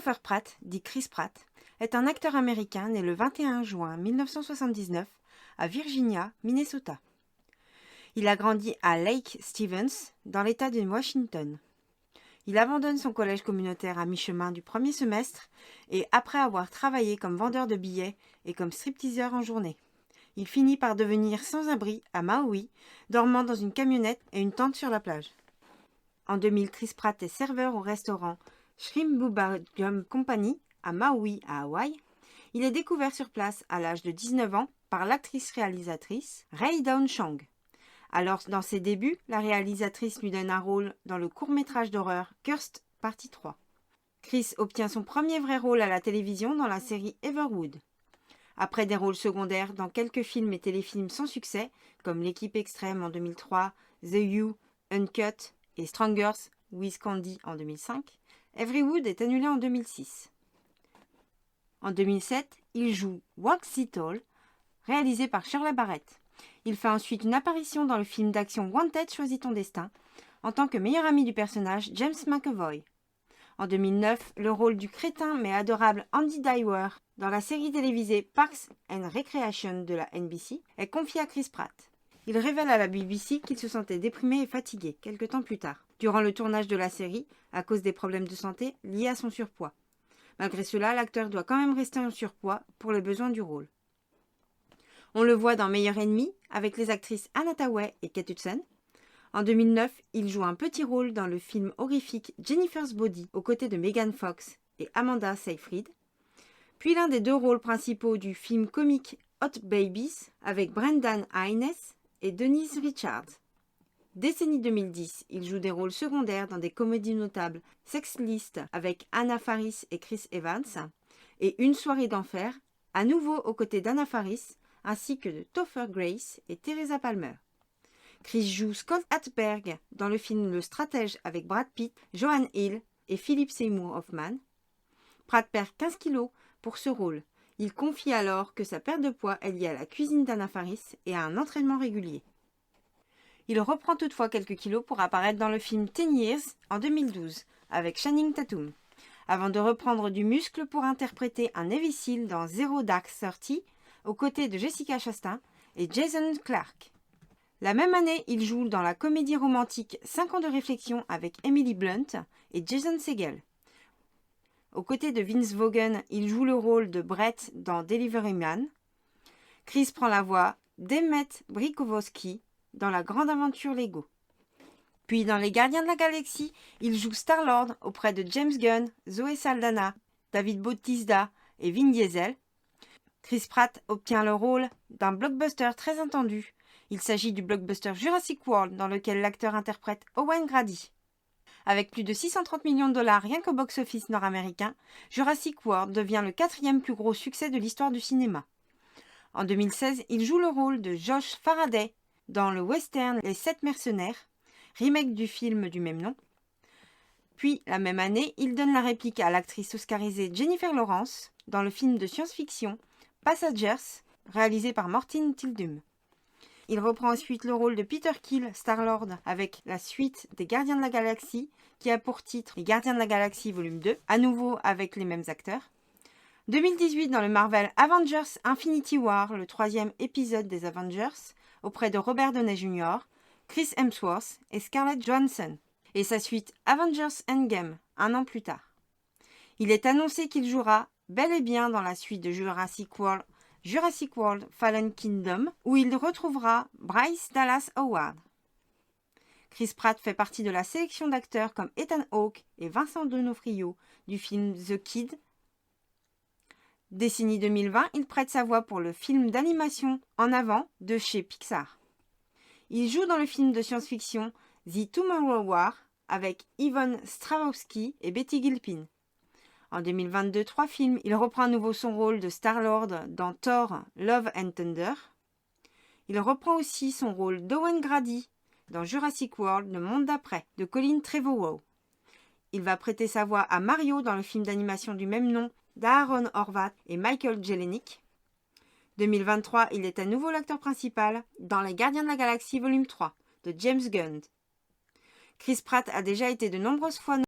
Christopher Pratt, dit Chris Pratt, est un acteur américain né le 21 juin 1979 à Virginia, Minnesota. Il a grandi à Lake Stevens, dans l'État de Washington. Il abandonne son collège communautaire à mi-chemin du premier semestre et après avoir travaillé comme vendeur de billets et comme stripteaseur en journée. Il finit par devenir sans-abri à Maui, dormant dans une camionnette et une tente sur la plage. En 2000, Chris Pratt est serveur au restaurant Shrimp Bubba Gum Company à Maui, à Hawaï. Il est découvert sur place à l'âge de 19 ans par l'actrice-réalisatrice Rae Dawn Chang. Alors, dans ses débuts, la réalisatrice lui donne un rôle dans le court-métrage d'horreur Cursed Partie 3. Chris obtient son premier vrai rôle à la télévision dans la série Everwood. Après des rôles secondaires dans quelques films et téléfilms sans succès, comme L'équipe extrême en 2003, The You, Uncut et Strangers with Candy en 2005, Everwood est annulé en 2006. En 2007, il joue Walk the Tall, réalisé par Shirley Barrett. Il fait ensuite une apparition dans le film d'action Wanted, Choisis ton destin, en tant que meilleur ami du personnage James McAvoy. En 2009, le rôle du crétin mais adorable Andy Dwyer dans la série télévisée Parks and Recreation de la NBC est confié à Chris Pratt. Il révèle à la BBC qu'il se sentait déprimé et fatigué quelque temps plus tard, durant le tournage de la série, à cause des problèmes de santé liés à son surpoids. Malgré cela, l'acteur doit quand même rester en surpoids pour les besoins du rôle. On le voit dans Meilleur ennemi avec les actrices Anne Hathaway et Kate Hudson. En 2009, il joue un petit rôle dans le film horrifique Jennifer's Body aux côtés de Megan Fox et Amanda Seyfried. Puis l'un des deux rôles principaux du film comique Hot Babies avec Brendan Haynes et Denise Richards. Décennie 2010, il joue des rôles secondaires dans des comédies notables Sex List avec Anna Faris et Chris Evans et Une soirée d'enfer, à nouveau aux côtés d'Anna Faris ainsi que de Topher Grace et Teresa Palmer. Chris joue Scott Hatberg dans le film Le Stratège avec Brad Pitt, Joanne Hill et Philip Seymour Hoffman. Pratt perd 15 kilos pour ce rôle. Il confie alors que sa perte de poids est liée à la cuisine d'Anna Faris et à un entraînement régulier. Il reprend toutefois quelques kilos pour apparaître dans le film 10 Years en 2012 avec Channing Tatum, avant de reprendre du muscle pour interpréter un Navy SEAL dans Zero Dark Thirty aux côtés de Jessica Chastain et Jason Clarke. La même année, il joue dans la comédie romantique 5 ans de réflexion avec Emily Blunt et Jason Segel. Aux côtés de Vince Vaughn, il joue le rôle de Brett dans Delivery Man. Chris prend la voix d'Emmet Brikowski dans La Grande Aventure Lego. Puis dans Les Gardiens de la Galaxie, il joue Star-Lord auprès de James Gunn, Zoé Saldana, David Bautista et Vin Diesel. Chris Pratt obtient le rôle d'un blockbuster très attendu. Il s'agit du blockbuster Jurassic World dans lequel l'acteur interprète Owen Grady. Avec plus de 630 millions de dollars rien qu'au box-office nord-américain, Jurassic World devient le 4e plus gros succès de l'histoire du cinéma. En 2016, il joue le rôle de Josh Faraday dans le western Les 7 mercenaires, remake du film du même nom. Puis, la même année, il donne la réplique à l'actrice oscarisée Jennifer Lawrence dans le film de science-fiction Passengers, réalisé par Morten Tyldum. Il reprend ensuite le rôle de Peter Quill, Star-Lord, avec la suite des Gardiens de la Galaxie, qui a pour titre Les Gardiens de la Galaxie volume 2, à nouveau avec les mêmes acteurs. 2018 dans le Marvel Avengers Infinity War, le 3e épisode des Avengers, auprès de Robert Downey Jr., Chris Hemsworth et Scarlett Johansson, et sa suite Avengers Endgame, un an plus tard. Il est annoncé qu'il jouera bel et bien dans la suite de Jurassic World Fallen Kingdom, où il retrouvera Bryce Dallas Howard. Chris Pratt fait partie de la sélection d'acteurs comme Ethan Hawke et Vincent D'Onofrio du film The Kid. Décennie 2020, il prête sa voix pour le film d'animation En avant de chez Pixar. Il joue dans le film de science-fiction The Tomorrow War avec Yvonne Strahovski et Betty Gilpin. En 2022, 3 films, il reprend à nouveau son rôle de Star-Lord dans Thor, Love and Thunder. Il reprend aussi son rôle d'Owen Grady dans Jurassic World, Le Monde d'après, de Colin Trevorrow. Il va prêter sa voix à Mario dans le film d'animation du même nom d'Aaron Horvath et Michael Jelenic. 2023, il est à nouveau l'acteur principal dans Les Gardiens de la Galaxie volume 3 de James Gunn. Chris Pratt a déjà été de nombreuses fois